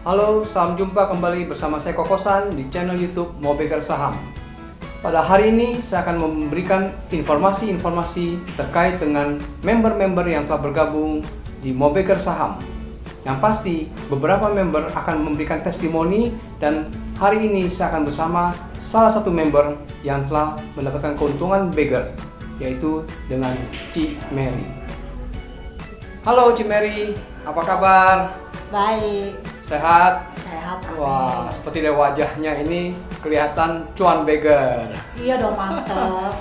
Halo, salam jumpa kembali bersama saya Kokosan di channel YouTube Mobeger Saham. Pada hari ini saya akan memberikan informasi-informasi terkait dengan member-member yang telah bergabung di Mobeger Saham. Yang pasti beberapa member akan memberikan testimoni dan hari ini saya akan bersama salah satu member yang telah mendapatkan keuntungan Beger, yaitu dengan Ci Mary. Halo Ci Mary, apa kabar? Baik, Sehat? sehat. Wah, seperti dari wajahnya ini kelihatan cuan Beger. Iya dong, mantep.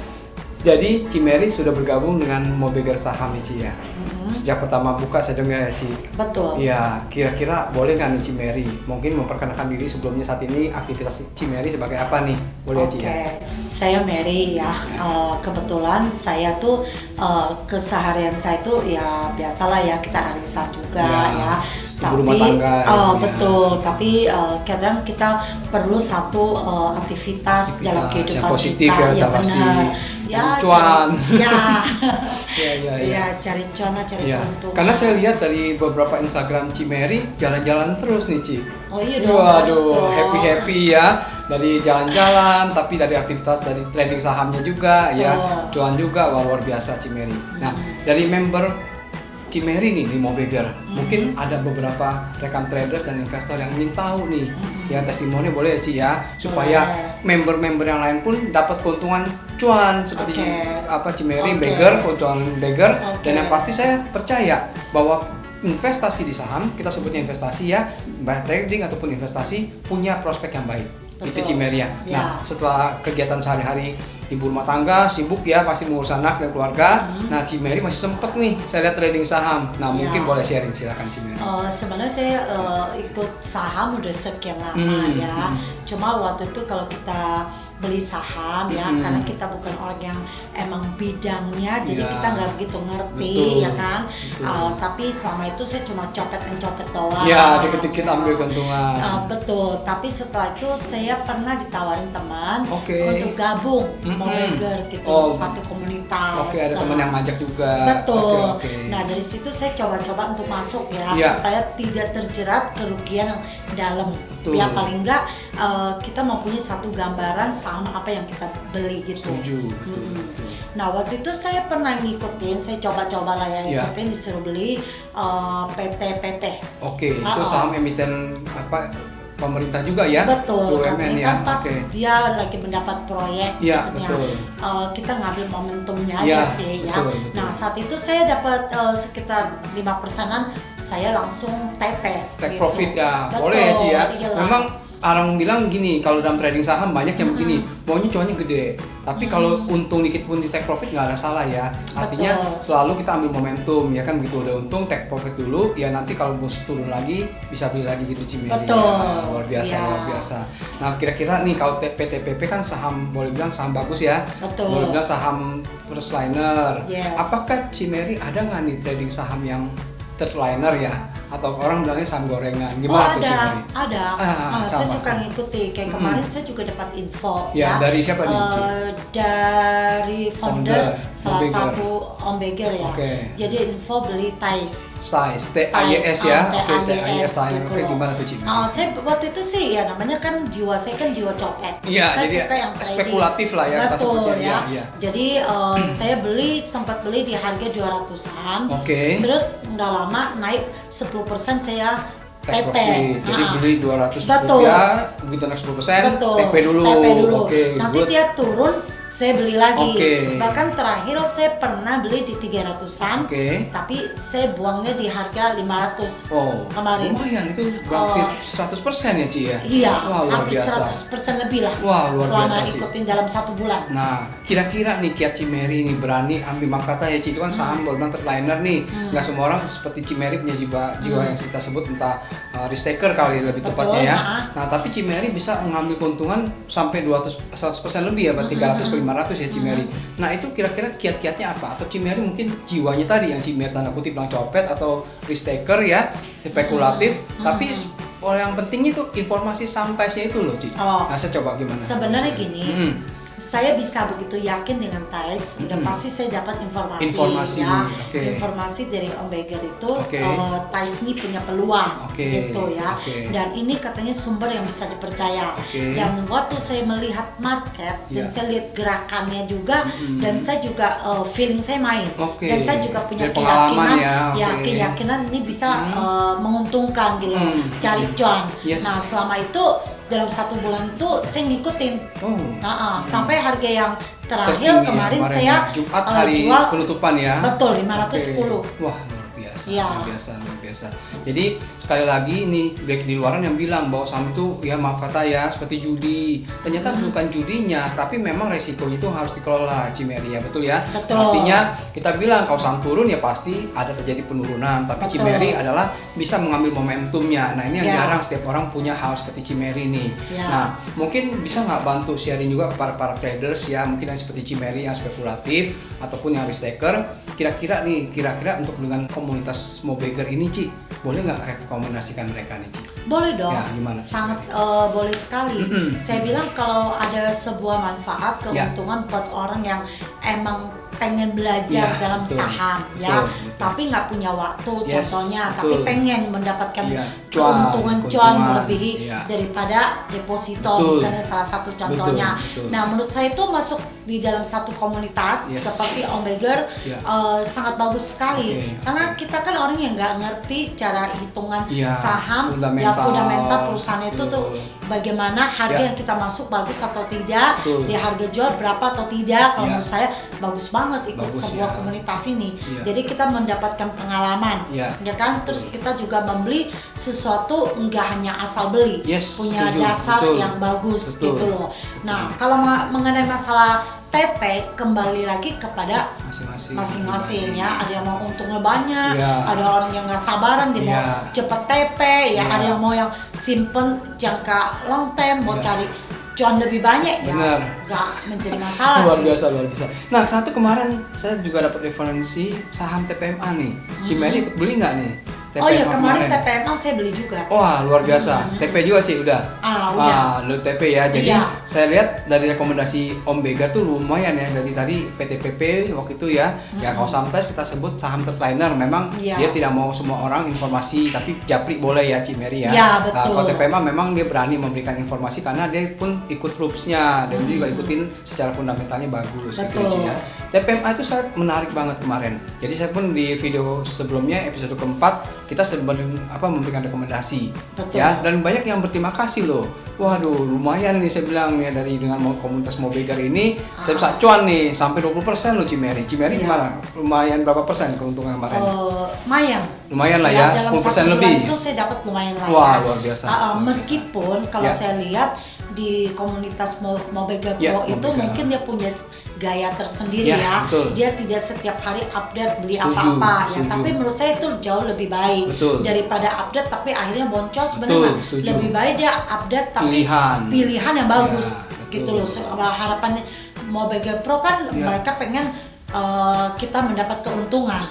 Jadi Ci Mary sudah bergabung dengan Mobeger Saham ya Ci ya. Sejak pertama buka saya dengar ya Ci. Betul. Iya, kira-kira boleh nggak nih Ci Mary mungkin memperkenalkan diri sebelumnya saat ini aktivitas Ci Mary sebagai apa nih? Boleh ya Ci ya? Saya Mary ya. Kebetulan saya tuh keseharian saya tuh ya biasalah ya, kita arisan juga ya. Ibu rumah tangga. Betul. Tapi kadang kita perlu satu aktivitas dalam kehidupan yang positif kita. ya, pasti. Ya, Cuan. Ya, cari cuan lah, cari keuntungan. Karena saya lihat dari beberapa Instagram Ci Mary jalan-jalan terus nih Ci. Oh iya dong. Waduh, happy ya. Dari jalan-jalan, tapi dari aktivitas dari trading sahamnya juga, ya, cuan juga, wah, luar biasa Ci Mary. Nah, dari member Ci Mary nih di Mobeger, mungkin ada beberapa rekan traders dan investor yang ingin tahu nih, ya testimoni boleh ya Ci ya, supaya member-member yang lain pun dapat keuntungan cuan seperti Ci Mary, Beger, keuntungan Beger, dan yang pasti saya percaya bahwa investasi di saham, kita sebutnya investasi ya, baik trading ataupun investasi punya prospek yang baik. Itu Ci Mary ya. Nah, setelah kegiatan sehari-hari ibu rumah tangga sibuk ya, pasti mengurus anak dan keluarga. Nah, Ci Mary masih sempet nih saya lihat trading saham. Nah, mungkin boleh sharing, silakan Ci Mary. Sebenarnya saya ikut saham udah sekian lama ya. Cuma waktu itu kalau kita beli saham ya, karena kita bukan orang yang emang bidangnya, jadi kita nggak begitu ngerti ya kan. Tapi selama itu saya cuma copet doang. Ya, dikit-dikit ambil keuntungan. Betul. Tapi setelah itu saya pernah ditawarin teman untuk gabung Mobeger gitu, satu komunitas. Ada teman yang ngajak juga. Betul. Nah, dari situ saya coba-coba untuk masuk ya, supaya tidak terjerat kerugian yang dalam. Ya paling enggak kita mempunyai satu gambaran saham apa yang kita beli gitu. Setuju. Nah, waktu itu saya pernah ngikutin, saya coba-coba lah yang ngikutin, disuruh beli PTPP. Itu saham emiten apa? Pemerintah juga ya? Betul, BUMN kan pas dia lagi mendapat proyek kita ngambil momentumnya aja sih ya. Betul. Nah, saat itu saya dapat sekitar 5%-an, saya langsung take gitu. Profit ya, boleh ya Ci ya? Memang orang bilang gini, kalau dalam trading saham banyak yang begini, maunya cuannya gede, tapi kalau untung dikit pun di take profit nggak ada salah ya. Artinya selalu kita ambil momentum ya kan, begitu udah untung take profit dulu, ya nanti kalau mau turun lagi bisa beli lagi gitu Ci Mary. Luar biasa. Nah, kira-kira nih kalau PTPP kan saham, boleh bilang saham bagus ya, boleh bilang saham first liner. Apakah Ci Mary ada nggak nih trading saham yang third liner ya? Atau orang bilangnya saham gorengan, gimana tuh Ci Mary? Ada. Saya suka ngikuti, kayak kemarin saya juga dapat info ya. Dari siapa nih Ci? Dari founder salah satu Om Beger ya. Jadi info beli TAIS, TAIS ya. TAIS gitu. Gimana tuh Ci Mary? Saya waktu itu sih ya, namanya kan saya kan jiwa copet. Iya, saya jadi suka yang trading. Spekulatif lah ya. Betul ya. Jadi saya sempat beli di harga 200-an. Terus nggak lama naik 10% saya TP. Jadi beli 200 rupiah, begitu naik 10%, TP dulu. Nanti dia turun, saya beli lagi. Bahkan terakhir saya pernah beli di 300-an, tapi saya buangnya di harga 500 kemarin. Lumayan, itu hampir 100% ya Ci ya? Iya, hampir 100% lebih lah. Selama ikutin dalam 1 bulan. Nah, kira-kira nih kiat Ci Mary ini berani ambil mahkota ya Ci, itu kan saham boleh bilang terliner nih. Nggak semua orang seperti Ci Mary punya jiwa yang kita sebut entah risk taker kali lebih tepatnya ya. Nah, tapi Ci Mary bisa mengambil keuntungan sampai 100% lebih ya, berarti 300 ke 500 ya Ci Mary. Nah, itu kira-kira kiat-kiatnya apa? Atau Ci Mary mungkin jiwanya tadi yang Ci Mary tanda kutip bilang copet atau risk taker ya, spekulatif, tapi yang penting itu informasi saham TAIS-nya itu loh Ci. Nah, saya coba gimana? Sebenarnya gini, saya bisa begitu yakin dengan Thais, udah pasti saya dapat informasi ya. Informasi dari Om Beger itu Thais ini punya peluang gitu ya. Dan ini katanya sumber yang bisa dipercaya. Dan waktu saya melihat market dan saya lihat gerakannya juga dan saya juga feeling saya main. Dan saya juga punya keyakinan keyakinan ini bisa menguntungkan gitu, cari cuan. Nah, selama itu dalam 1 bulan itu saya ngikutin sampai harga yang terakhir kemarin saya Jumat hari jual penutupan ya. Betul, 510. Wah, luar biasa. Jadi sekali lagi ini baik di luaran yang bilang bahwa saham itu ya maaf kata ya seperti judi. Ternyata bukan judinya, tapi memang resikonya itu harus dikelola, Cimeri ya, betul ya. Artinya kita bilang kalau saham turun ya pasti ada terjadi penurunan, tapi Cimeri adalah bisa mengambil momentumnya. Nah, ini yang jarang setiap orang punya hal seperti Cimeri nih. Nah, mungkin bisa nggak bantu sharing juga kepada para traders ya, mungkin yang seperti Cimeri yang spekulatif ataupun yang risk taker, kira-kira untuk dengan komunitas Mobeger ini, Ci, boleh nggak rekomendasikan mereka nih, Ci? Boleh dong, ya, gimana? Sangat boleh sekali. Saya bilang kalau ada sebuah manfaat, keuntungan buat orang yang emang pengen belajar dalam saham tapi nggak punya waktu contohnya, tapi pengen mendapatkan keuntungan cuan melebihi daripada deposito misalnya salah satu contohnya. Nah, menurut saya itu masuk di dalam satu komunitas seperti Om Beger sangat bagus sekali karena kita kan orang yang nggak ngerti cara hitungan saham fundamental perusahaan itu tuh bagaimana harga yang kita masuk bagus atau tidak, di harga jual berapa atau tidak. Kalau menurut saya bagus banget ikut sebuah komunitas ini. Jadi kita mendapatkan pengalaman, ya kan. Terus kita juga membeli sesuatu nggak hanya asal beli, punya dasar yang bagus gitu loh. Nah, kalau mengenai masalah TP kembali lagi kepada masing-masing ya. Ada yang mau untungnya banyak, ada orang yang nggak sabaran dia mau cepet TP ya, ada yang mau yang simpen jangka long term, mau cari cuan lebih banyak ya, nggak menjadi masalah. Luar biasa. Nah, satu kemarin saya juga dapat referensi saham TPMA nih. Cimeri ikut beli nggak nih? TPMA oh iya, kemarin TPMA saya beli juga. Wah, luar biasa. TP juga, Ci, udah? Udah. TP ya. Jadi saya lihat dari rekomendasi Om Beger tuh lumayan ya. Dari tadi PTPP waktu itu ya. Ya kalau sometimes kita sebut saham terliner. Memang dia tidak mau semua orang informasi, tapi japri boleh ya, Cimeri ya. Betul. Kalau TPMA memang dia berani memberikan informasi karena dia pun ikut rupsnya dan dia juga ikutin secara fundamentalnya bagus. Betul. Gitu ya. TPMA itu sangat menarik banget kemarin. Jadi saya pun di video sebelumnya episode keempat kita memberikan rekomendasi. Betul. Ya, dan banyak yang berterima kasih loh. Waduh, lumayan nih saya bilang ya, dari dengan komunitas Mobeger ini saya bisa cuan nih sampai 20% loh, Cimeri gimana? Lumayan berapa persen keuntungan kemarin? Lumayan lah ya, 10% lebih. Itu saya dapat lumayan lah. Wah, luar biasa. Meskipun kalau saya lihat di komunitas Mobeger Pro itu mungkin dia punya gaya tersendiri ya. Betul. Dia tidak setiap hari update beli apa-apa ya, tapi menurut saya itu jauh lebih baik daripada update tapi akhirnya boncos. Benar. Lebih baik dia update tapi pilihan yang bagus gitu loh. Harapannya Mobeger Pro kan mereka pengen kita mendapat keuntungan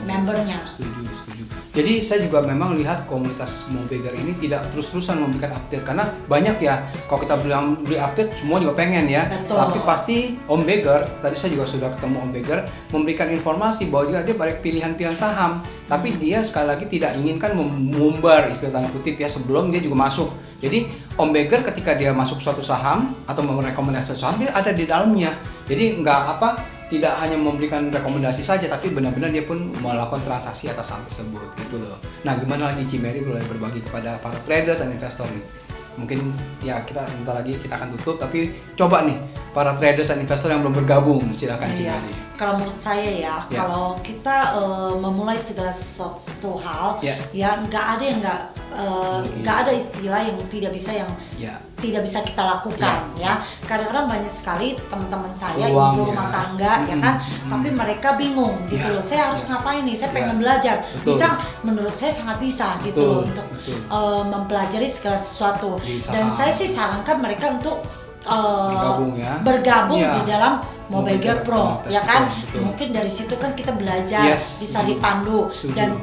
membernya. Setuju. Jadi saya juga memang lihat komunitas Mobeger ini tidak terus-terusan memberikan update karena banyak ya. Kalau kita bilang beli update semua juga pengen ya. Tapi pasti Om Beger, tadi saya juga sudah ketemu Om Beger, memberikan informasi bahwa dia banyak pilihan-pilihan saham. Tapi dia sekali lagi tidak inginkan mengumbar istilah tanda kutip ya sebelum dia juga masuk. Jadi Om Beger ketika dia masuk suatu saham atau merekomendasi saham, dia ada di dalamnya. Jadi tidak hanya memberikan rekomendasi saja, tapi benar-benar dia pun melakukan transaksi atas saham tersebut gitu loh. Nah, gimana lagi Cimeri boleh berbagi kepada para traders dan investor nih? Mungkin ya kita sebentar lagi kita akan tutup, tapi coba nih para traders dan investor yang belum bergabung, silakan Cimeri. Kalau menurut saya kalau kita memulai segala sesuatu hal nggak ada yang nggak ada istilah yang tidak bisa tidak bisa kita lakukan ya. Kadang-kadang banyak sekali teman-teman saya ibu rumah tangga ya kan, tapi mereka bingung gitu loh. Saya harus ngapain nih? Saya pengen belajar. Bisa, menurut saya sangat bisa gitu loh untuk mempelajari segala sesuatu. Dan saya sih sarankan mereka untuk bergabung di dalam Mobeger Pro ya kan. Mungkin dari situ kan kita belajar, bisa dipandu dan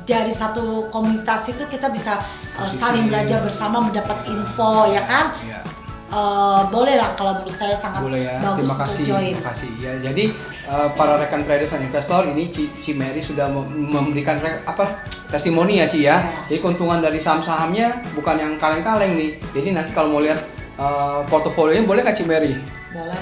dari satu komunitas itu kita bisa saling belajar bersama, mendapat info ya kan. bolehlah kalau menurut saya sangat boleh ya. bagus Terima untuk kasih, join. terima kasih ya. Jadi para rekan traders dan investor ini Cimeri sudah memberikan testimoni ya Ci ya. Jadi keuntungan dari saham-sahamnya bukan yang kaleng-kaleng nih. Jadi nanti kalau mau lihat portofolionya boleh nggak Cimeri?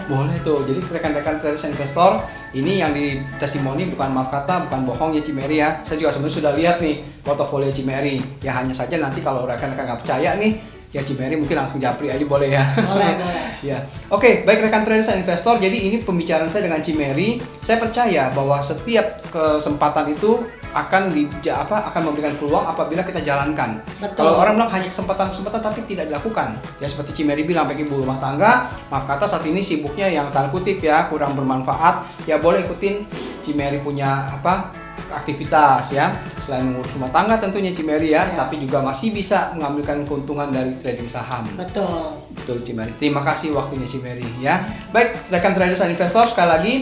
Boleh tuh. Jadi rekan-rekan traders dan investor ini yang di testimoni bukan maaf kata, bukan bohong ya Cimeri ya. Saya juga sebenarnya sudah lihat nih portofolio Cimeri. Ya hanya saja nanti kalau rekan-rekan nggak percaya nih, ya Cimeri mungkin langsung japri aja boleh ya. Boleh. Ya. Oke, baik rekan traders dan investor. Jadi ini pembicaraan saya dengan Cimeri. Saya percaya bahwa setiap kesempatan itu akan memberikan peluang apabila kita jalankan. Betul. Kalau orang bilang hanya kesempatan tapi tidak dilakukan. Ya seperti Cimeri bilang, bagi ibu rumah tangga, maaf kata saat ini sibuknya yang tanda kutip ya kurang bermanfaat, ya boleh ikutin Cimeri punya aktivitas ya. Selain mengurus rumah tangga tentunya Cimeri ya, tapi juga masih bisa mengambilkan keuntungan dari trading saham. Betul Cimeri. Terima kasih waktunya Cimeri ya. Baik, rekan traders dan investor, sekali lagi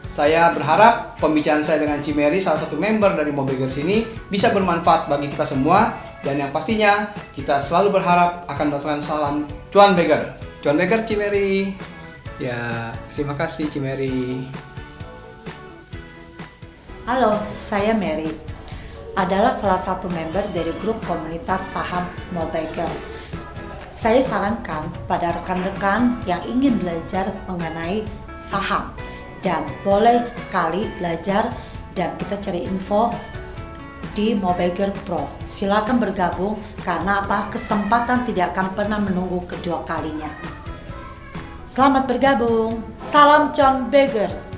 saya berharap pembicaraan saya dengan Cimeri, salah satu member dari Mobagers ini, bisa bermanfaat bagi kita semua. Dan yang pastinya kita selalu berharap akan mendapatkan salam cuan bagger. Cuan bagger Cimeri. Ya, terima kasih Cimeri. Halo, saya Mary. Adalah salah satu member dari grup komunitas saham Mobagers. Saya sarankan pada rekan-rekan yang ingin belajar mengenai saham, dan boleh sekali belajar dan kita cari info di Mobagers Pro. Silakan bergabung karena kesempatan tidak akan pernah menunggu kedua kalinya. Selamat bergabung. Salam John Bagger.